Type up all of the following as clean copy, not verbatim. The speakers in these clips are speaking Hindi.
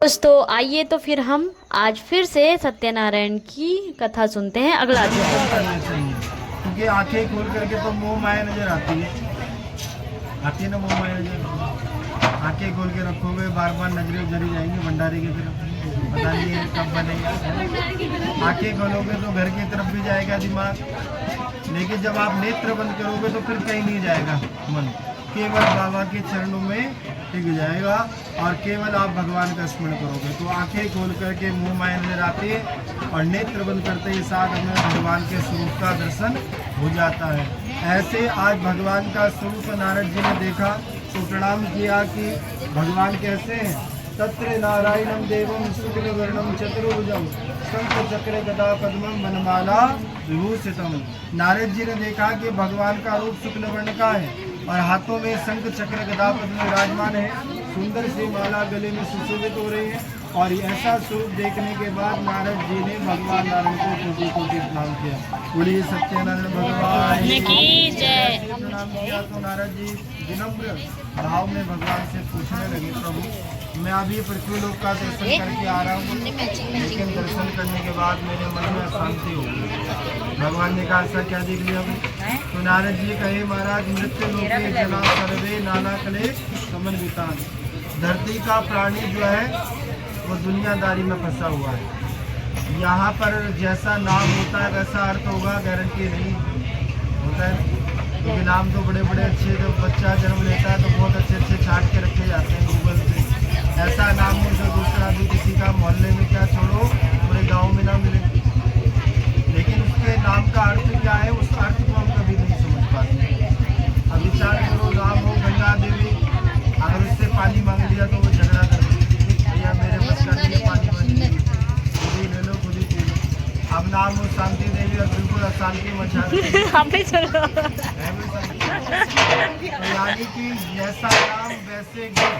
दोस्तों आइए तो फिर हम आज फिर से सत्यनारायण की कथा सुनते हैं। अगला अध्याय करना चाहिए क्योंकि आंखें खोल करके तो मोह माया नजर आती है ना मोह माया नजर। आंखें खोल के रखोगे बार बार नजरें उधरी जाएंगी भंडारे की तरफ, पता नहीं है कब बनेगा। आंखें खोलोगे तो घर की तरफ भी जाएगा दिमाग, लेकिन जब आप नेत्र बंद करोगे तो फिर कहीं नहीं जाएगा मन, केवल बाबा के चरणों में टिक जाएगा और केवल आप भगवान का स्मरण करोगे। तो आंखें खोल करके मुंह माया नजर आती है और नेत्र बंद करते ही साथ हमें भगवान के स्वरूप का दर्शन हो जाता है। ऐसे आज भगवान का स्वरूप नारद जी ने देखा तो प्रणाम किया कि भगवान कैसे हैं। तत्र नारायणम देवम शुक्ल वर्णम चतुर्भुजम शंख चक्र गदा पद्मम वनमाला विभूषितम। नारद जी ने देखा कि भगवान का रूप शुक्ल वर्ण का है और हाथों में शंख चक्र गदा पद्म विराजमान है, सुंदर सी माला गले में सुशोभित हो रही है। और ऐसा स्वरूप देखने के बाद नारद जी ने भगवान नारायण को कोटि कोटि प्रणाम किया। बोलिए सत्यनारायण भगवान की जय। प्रणाम किया तो नारद जी विनम्र भाव में भगवान से पूछने लगे, प्रभु मैं अभी पृथ्वी लोक का दर्शन करके आ रहा हूँ, लेकिन दर्शन करने के बाद मेरे मन में अशांति हो गई। भगवान ने कहा ऐसा क्या देख लिया? तो नारद जी कहे, महाराज मृत्यु लोके जना सर्वे नाना कले समन्वितान। धरती का प्राणी जो है वो दुनियादारी में फंसा हुआ है। यहाँ पर जैसा नाम होता है वैसा अर्थ होगा गारंटी नहीं होता है, क्योंकि नाम तो बड़े बड़े अच्छे, जब बच्चा जन्म लेता है तो बहुत अच्छे अच्छे छाट के रखे जाते हैं गूगल पे। ऐसा नाम हो जो दूसरा भी किसी का मोहल्ले में क्या छोड़ो पूरे गाँव में ना मिले, लेकिन उसके नाम का अर्थ क्या है उस अर्थ को हम कभी नहीं समझ पाते। अब विचार करो, नाम हो गंगा देवी, अगर उससे पानी मांग लिया तो वो झगड़ा कर भैया मेरे बस का नहीं पानी बनी, खुद ही ले लो खुद ही पी लो। अब नाम हो शांति देवी और बिल्कुल अशांति मचा तो यानी कि जैसा नाम वैसे गुण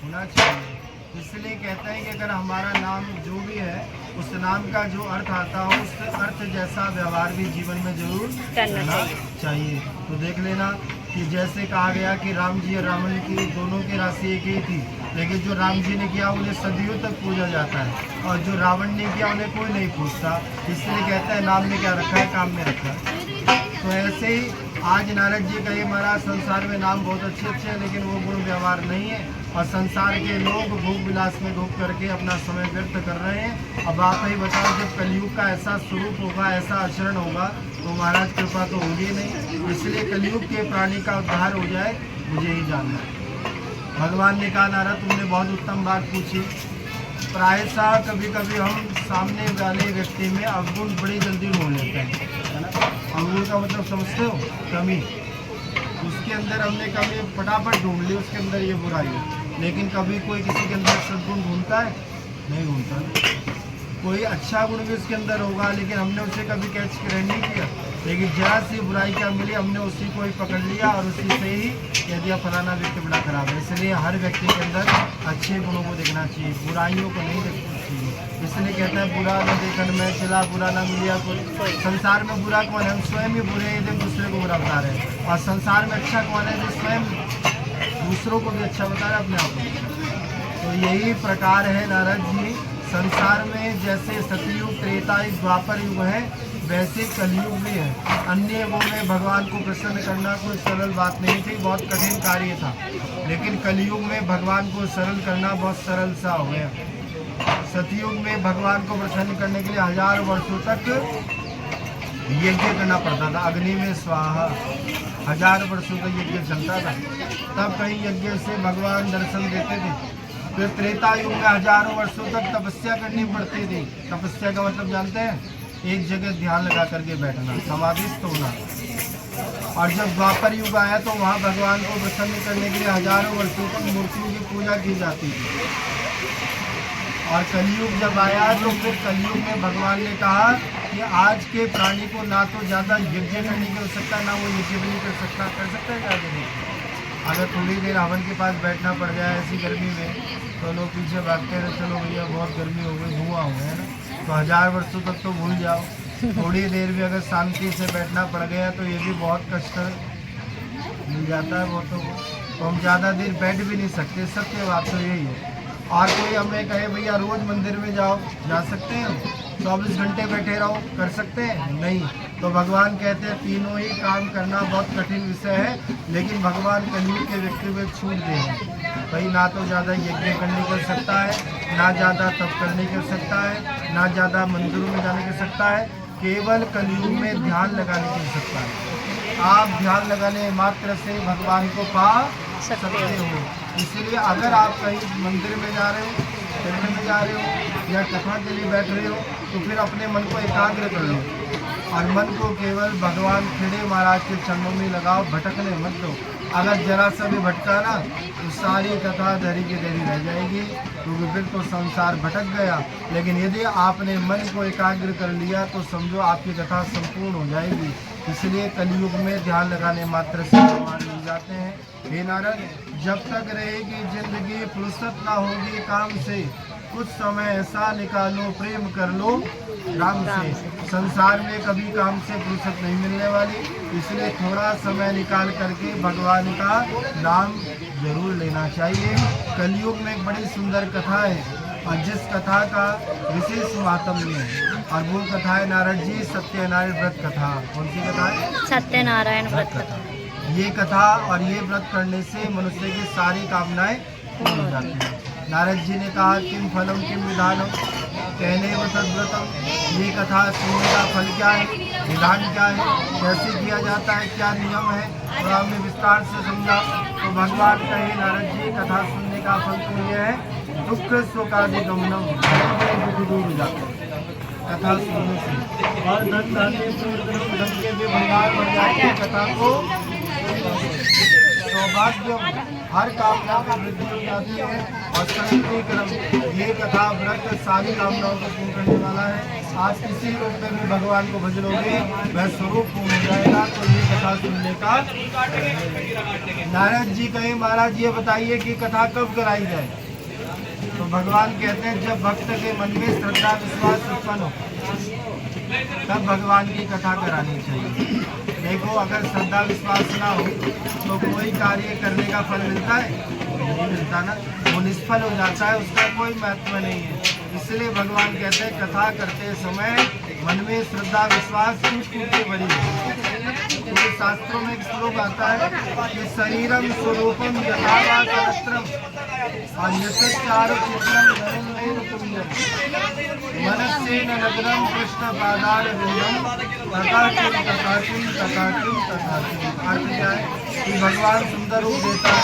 होना चाहिए। इसलिए कहते हैं कि अगर हमारा नाम जो भी है उस नाम का जो अर्थ आता हो उस अर्थ जैसा व्यवहार भी जीवन में जरूर करना चाहिए। तो देख लेना कि जैसे कहा गया कि राम जी और रावण की दोनों की राशि एक ही थी, लेकिन जो राम जी ने किया उन्हें सदियों तक पूजा जाता है और जो रावण ने किया उन्हें कोई नहीं पूछता। इसलिए कहते हैं नाम में क्या रखा है काम में रखा है। तो ऐसे ही आज नारद जी कहे, महाराज संसार में नाम बहुत अच्छे अच्छे हैं लेकिन वो गुण व्यवहार नहीं है और संसार के लोग भोग विलास में घूम करके अपना समय व्यर्थ कर रहे हैं। अब आप ही बताओ, जब कलयुग का ऐसा स्वरूप होगा, ऐसा आचरण होगा तो महाराज कृपा तो होगी नहीं। इसलिए कलयुग के प्राणी का उद्धार हो जाए मुझे ही जानना है। भगवान ने कहा, नारद तुमने बहुत उत्तम बात पूछी। प्रायशः कभी कभी हम सामने वाले व्यक्ति में अवगुण बड़ी जल्दी ढूंढ लेते हैं, है ना। अवगुण का मतलब समझते हो? कमी। उसके अंदर हमने कमी फटाफट ढूंढ ली, उसके अंदर ये बुराई है। लेकिन कभी कोई किसी के अंदर सद्गुण ढूंढता है? नहीं ढूंढता। कोई अच्छा गुण भी उसके अंदर होगा लेकिन हमने उसे कभी कैच नहीं किया, लेकिन जरा सी बुराई क्या मिली हमने उसी को ही पकड़ लिया और उसी से ही कह दिया फलाना व्यक्ति बड़ा खराब है। इसलिए हर व्यक्ति के अंदर अच्छे गुणों को देखना चाहिए, बुराइयों को नहीं देखना चाहिए। इसलिए कहते हैं बुरा न देखन में चला बुरा ना मिलिया कोई। संसार में बुरा कौन है? हम स्वयं ही बुरे हैं, दिन दूसरे को बुरा बता रहे हैं। और संसार में अच्छा कौन है? जो स्वयं दूसरों को भी अच्छा बता रहे हैं, अपने आप को। तो यही प्रकार है नारद जी, संसार में जैसे सतयुग त्रेता युग द्वापर युग है वैसे कलयुग भी है। अन्य युगों में भगवान को प्रसन्न करना कोई सरल बात नहीं थी, बहुत कठिन कार्य था, लेकिन कलयुग में भगवान को सरल करना बहुत सरल सा हो गया। सतयुग में भगवान को प्रसन्न करने के लिए 1000 वर्षों तक यज्ञ करना पड़ता था, अग्नि में स्वाहा। 1000 वर्षों तक यज्ञ चलता था, तब कहीं यज्ञ से भगवान दर्शन देते थे। फिर त्रेता युग में 1000 वर्षों तक तपस्या करनी पड़ती थी। तपस्या का मतलब जानते हैं? एक जगह ध्यान लगा करके बैठना, समाधिस्थ होना। और जब द्वापर युग आया तो वहाँ भगवान को प्रसन्न करने के लिए 1000 वर्षों तक मूर्तियों की पूजा की जाती थी। और कलयुग जब आया तो फिर कलयुग में भगवान ने कहा कि आज के प्राणी को ना तो ज़्यादा यज्ञ करने की आवश्यकता, ना वो यज्ञ भी नहीं कर सकता है ज़्यादा नहीं। अगर थोड़ी देर हवन के पास बैठना पड़ जाए ऐसी गर्मी में तो लोग पीछे भागते रहे, चलो भैया बहुत गर्मी हो गई, धुआं हो गया ना। तो 1000 वर्षों तक तो भूल जाओ, थोड़ी देर भी अगर शांति से बैठना पड़ गया तो ये भी बहुत कष्ट मिल जाता है वो तो हम ज़्यादा देर बैठ भी नहीं सकते। सत्य बात तो यही है। और कोई हमें कहे भैया रोज मंदिर में जाओ, जा सकते हैं हम? 24 घंटे बैठे रहो, कर सकते हैं? नहीं। तो भगवान कहते हैं तीनों ही काम करना बहुत कठिन विषय है, लेकिन भगवान कलयुग के व्यक्ति को एक छूट दें भाई, ना तो ज़्यादा यज्ञ करने कर सकता है, ना ज़्यादा तप करने कर सकता है, ना ज़्यादा मंदिरों में जाने कर सकता है, केवल कलयुग में ध्यान लगाने कर सकता है। आप ध्यान लगाने मात्र से भगवान को पा सकते हो। इसलिए अगर आप कहीं मंदिर में जा रहे हो, टेंट में जा रहे हो या कथा के लिए बैठ रहे हो, तो फिर अपने मन को एकाग्र कर लो और मन को केवल भगवान खेड़े महाराज के चरणों में लगाओ, भटकने मत दो। अगर जरा सा भी भटका ना तो सारी कथा धरी की धरी रह जाएगी, क्योंकि फिर तो संसार भटक गया। लेकिन यदि आपने मन को एकाग्र कर लिया तो समझो आपकी कथा संपूर्ण हो जाएगी। इसलिए कलयुग में ध्यान लगाने मात्र से भगवान मिल जाते हैं। हे नारद, जब तक रहेगी जिंदगी फुर्सत ना होगी काम से, कुछ समय ऐसा निकालो प्रेम कर लो राम से। संसार में कभी काम से फुर्सत नहीं मिलने वाली, इसलिए थोड़ा समय निकाल करके भगवान का नाम जरूर लेना चाहिए। कलयुग में एक बड़ी सुंदर कथा है और जिस कथा का विशेष महात्म्य है, और वो कथा है नारद जी सत्यनारायण व्रत कथा। कौन सी कथा है? सत्यनारायण व्रत कथा। ये कथा और ये व्रत करने से मनुष्य की सारी कामनाएं पूर्ण हो जाती हैं। नारद जी ने कहा किम फलम किम विधानम, कहने व तद्व्रतम। ये कथा सुनने का फल क्या है, विधान क्या है, कैसे किया जाता है, क्या नियम है, तो हमने विस्तार से समझा। तो भगवान कहे नारद जी कथा सुनने का फल तो ये है दुख शोकादिगमनम, दूर हो जाता है कथा सुनने से, और धन धान्य धन के भी भंडार बढ़ जाते हैं कथा को। सौभाग्य हर कामना में वृद्धि हो जाती है और संकीर्तन, ये कथा व्रत सारी कामनाओं को पूर्ण करने वाला है। आज किसी रूप में भी भगवान को भज लोगे वह स्वरूप पूर्ण हो जाएगा। तो ये कथा सुनने का नारद जी कहे महाराज ये बताइए कि कथा कब कराई जाए? तो भगवान कहते हैं जब भक्त के मन में श्रद्धा विश्वास उत्पन्न हो तब भगवान की कथा करानी चाहिए। देखो अगर श्रद्धा विश्वास ना हो तो कोई कार्य करने का फल मिलता है? नहीं मिलता ना, वो निष्फल हो जाता है, उसका कोई महत्व नहीं है। इसलिए भगवान कहते हैं कथा करते समय मन में श्रद्धा विश्वास टूट के भरी है। क्योंकि शास्त्रों में एक श्लोक आता है कि शरीरम स्वरूपम यथा सहस्त्रम और यथाचारो चित्रम नरेंद्र तुल्यम मनस्से नग्नम कृष्ण पादार विंदम तथाकिम तथाकिम तथाकिम तथाकिम। अर्थ क्या है कि भगवान सुंदर रूप देता है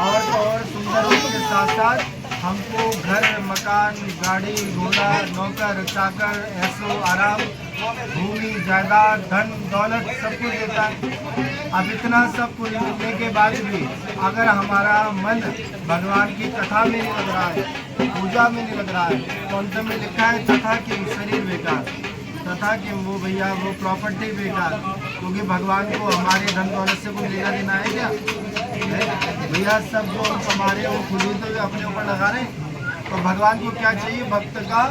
और सुंदर रूप के साथ साथ हमको घर मकान गाड़ी घोड़ा नौकर चाकर ऐसो आराम भूमि जायदाद धन दौलत सब कुछ देता है। अब इतना सब कुछ मिलने के बाद भी अगर हमारा मन भगवान की कथा में नहीं लग रहा है, पूजा में नहीं लग रहा है, तो अंत में लिखा है तथा कि शरीर बेकार, तथा कि वो भैया वो प्रॉपर्टी बेकार। क्योंकि भगवान को हमारे धन दौलत से कोई लेना देना है क्या? भैया सब जो हमारे वो खुद ही तो अपने ऊपर लगा रहे। तो भगवान को क्या चाहिए? भक्त का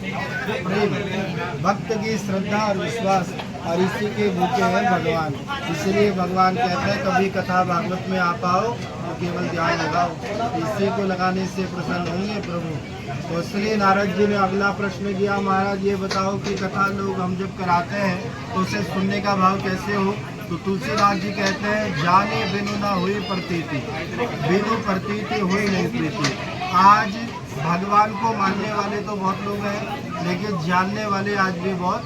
प्रेम, भक्त की श्रद्धा और विश्वास, और इसी के भूखे हैं भगवान। इसलिए भगवान कहते हैं कभी कथा भागवत में आ पाओ तो केवल ध्यान लगाओ, इसी को लगाने से प्रसन्न होंगे प्रभु। तो इसलिए नारद जी ने अगला प्रश्न किया महाराज ये बताओ कि कथा लोग हम जब कराते हैं तो उसे सुनने का भाव कैसे हो? तो तुलसीदास जी कहते हैं जाने बिनु ना हुई प्रतीति, बिनु प्रतीति हुई नहीं प्रीति। आज भगवान को मानने वाले तो बहुत लोग हैं, लेकिन जानने वाले आज भी बहुत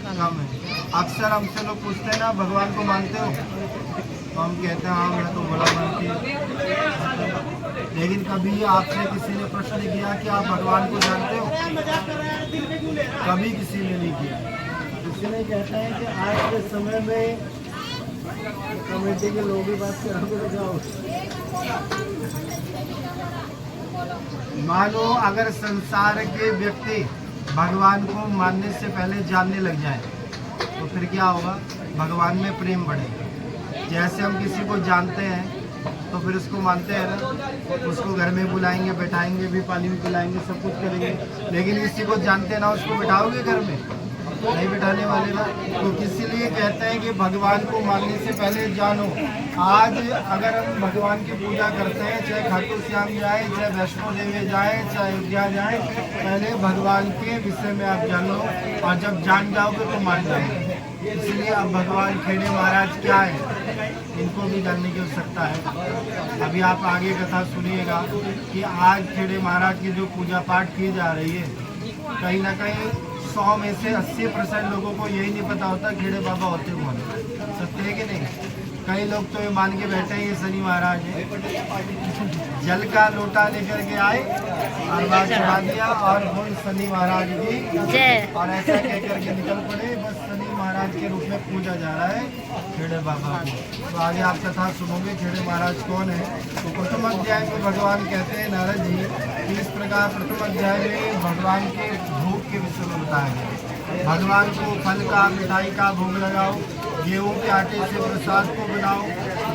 कम है। अक्सर हमसे लोग पूछते हैं ना भगवान को मानते हो? तो हम कहते हैं हाँ मैं तो बड़ा मानती हूँ। लेकिन कभी आपसे किसी ने प्रश्न किया कि आप भगवान को जानते हो? कभी किसी ने नहीं किया। इसलिए कहते हैं कि आज के समय में कमेटी के लोग ही बात करोगे तो क्या हो? मानो अगर संसार के व्यक्ति भगवान को मानने से पहले जानने लग जाए तो फिर क्या होगा? भगवान में प्रेम बढ़ेगा। जैसे हम किसी को जानते हैं तो फिर उसको मानते हैं ना, उसको घर में बुलाएंगे, बैठाएंगे भी, पानी भी पिलाएंगे, सब कुछ करेंगे। लेकिन किसी को जानते ना उसको बैठाओगे घर में नहीं बिठाने वाले ना, तो इसीलिए कहते हैं कि भगवान को मानने से पहले जानो। आज अगर हम भगवान की पूजा करते हैं, चाहे खाटू श्याम जाए, चाहे वैष्णो देवी जाए, चाहे अयोध्या जाए, पहले भगवान के विषय में आप जान लो, और जब जान जाओगे तो मान जाओगे। इसलिए अब भगवान खेड़े महाराज क्या है, इनको भी जानने की आवश्यकता है। अभी आप आगे कथा सुनिएगा कि आज खेड़े महाराज की जो पूजा पाठ की जा रही है, कहीं ना कहीं 100 में से 80% लोगों को यही नहीं पता होता खेड़े बाबा होते कौन। सत्य है कि नहीं? कई लोग तो ये मान के बैठे हैं ये शनि महाराज है। जल का लोटा लेकर के आए और बात चढ़ा दिया और बोल शनि महाराज की जय। और ऐसा कह करके निकल पड़े। बस शनि महाराज के रूप में पूजा जा रहा है खेड़े बाबा को। तो आगे आप कथा सुनोगे खेड़े महाराज कौन है। तो प्रथम अध्याय में भगवान कहते हैं नारद जी कि इस प्रकार प्रथम अध्याय में भगवान के भोग के विषय में बताया गया। भगवान को फल का मिठाई का भोग लगाओ, गेहूं के आटे से प्रसाद को बनाओ,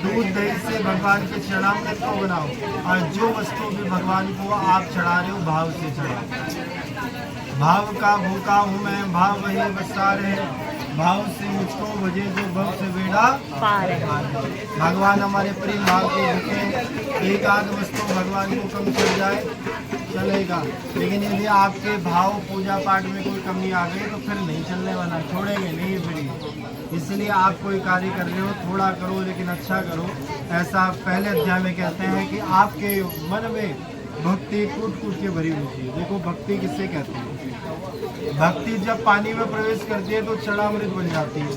दूध दही से भगवान के चरणामृत को बनाओ, और जो वस्तु भी भगवान को आप चढ़ा रहे हो भाव से चढ़ाओ। भाव का भूखा हूँ मैं, भाव वही बसार है, भाव से मुझको भजे जो भव से बेड़ा पार है। भगवान हमारे प्रेम भाव के भूखे। एक आध वस्तु भगवान को कम चल जाए चलेगा, लेकिन यदि आपके भाव पूजा पाठ में कोई कमी आ गई तो फिर नहीं चलने वाला, छोड़ेंगे नहीं फिर। इसलिए आप कोई कार्य कर रहे हो थोड़ा करो लेकिन अच्छा करो। ऐसा पहले अध्याय में कहते हैं कि आपके मन में भक्ति कूट कूट के भरी होती है। देखो भक्ति किससे कहते हैं? भक्ति जब पानी में प्रवेश करती है तो चरणामृत बन जाती है,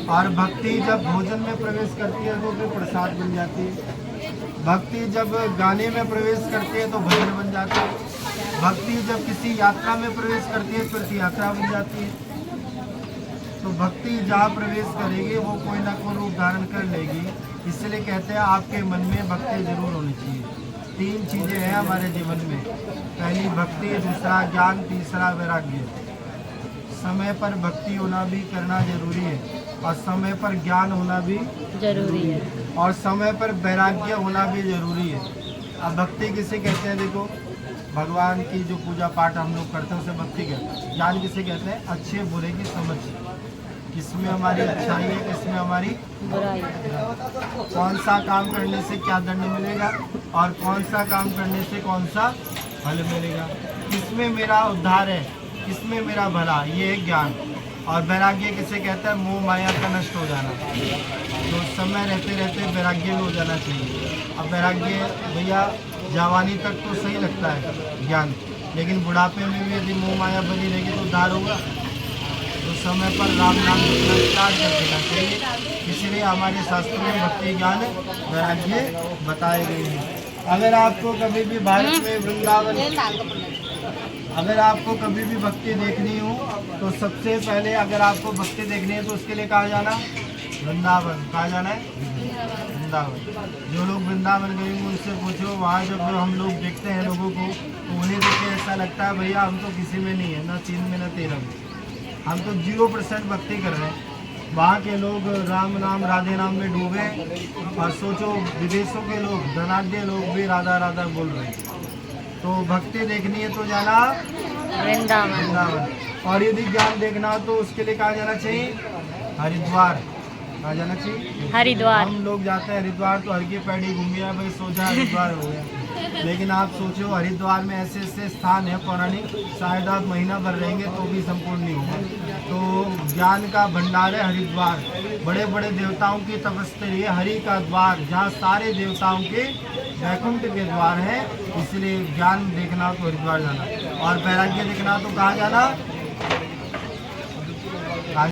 और भक्ति जब भोजन में प्रवेश करती है तो फिर प्रसाद बन जाती है। भक्ति जब गाने में प्रवेश करती है तो भजन बन जाती है। भक्ति जब किसी यात्रा में प्रवेश करती है फिर यात्रा बन जाती है। तो भक्ति जहाँ प्रवेश करेगी वो कोई ना कोई रूप धारण कर लेगी। इसलिए कहते हैं आपके मन में भक्ति जरूर होनी चाहिए। 3 चीज़ें हैं हमारे जीवन में, पहली भक्ति, दूसरा ज्ञान, तीसरा वैराग्य। समय पर भक्ति होना भी करना जरूरी है, और समय पर ज्ञान होना भी जरूरी है, और समय पर वैराग्य होना भी जरूरी है। अब भक्ति किसे कहते हैं? देखो भगवान की जो पूजा पाठ हम लोग करते हैं उसे भक्ति कहते हैं। ज्ञान किसे कहते हैं? अच्छे बुरे की समझ, किसमें हमारी अच्छाई है, किसमें हमारी बुराई। कौन सा काम करने से क्या दंड मिलेगा और कौन सा काम करने से कौन सा फल मिलेगा, किसमें मेरा उद्धार है, किसमें मेरा भला, ये है ज्ञान। और वैराग्य किसे कहते हैं? मोह माया का नष्ट हो जाना। तो समय रहते रहते वैराग्य भी हो जाना चाहिए। अब वैराग्य भैया जवानी तक तो सही लगता है ज्ञान, लेकिन बुढ़ापे में भी यदि मोह माया बनी रहेगी तो उद्धार होगा। तो समय पर राम नाम स्टार्ट कर देना चाहिए। इसलिए हमारे शास्त्रों में भक्ति ज्ञान वैराग्य बताए गए हैं। अगर आपको कभी भी भारत में वृंदावन, अगर आपको कभी भी भक्ति देखनी हो तो सबसे पहले अगर आपको भक्ति देखनी है तो उसके लिए कहाँ जाना? वृंदावन। कहाँ जाना है? वृंदावन। जो लोग वृंदावन गए हैं उनसे पूछो, वहाँ जब हम लोग देखते हैं लोगों को तो उन्हें देख के ऐसा लगता है भैया हम तो किसी में नहीं है, ना 3 में ना 13 में, हम तो 0% भक्ति कर रहे हैं। वहाँ के लोग राम नाम राधे नाम में डूबे, और सोचो विदेशों के लोग, धनाढ़ लोग भी राधा राधा बोल रहे हैं। तो भक्ति देखनी है तो जाना वृंदावन। और यदि ज्ञान देखना हो तो उसके लिए कहाँ जाना चाहिए? हरिद्वार। कहाँ जाना चाहिए? हरिद्वार। हम लोग जाते हैं हरिद्वार तो हर की पैड़ी घूम गया भाई, सोचा हरिद्वार हो गया। लेकिन आप सोचो हरिद्वार में ऐसे ऐसे स्थान है पौराणिक, शायद आप महीना भर रहेंगे तो भी संपूर्ण नहीं होगा। तो ज्ञान का भंडार है हरिद्वार। बड़े बड़े देवताओं की तपस्या है, हरि का द्वार, जहाँ सारे देवताओं के वैकुंठ के द्वार हैं। इसलिए ज्ञान देखना तो हरिद्वार जाना, और वैराग्य देखना तो कहाँ जाना?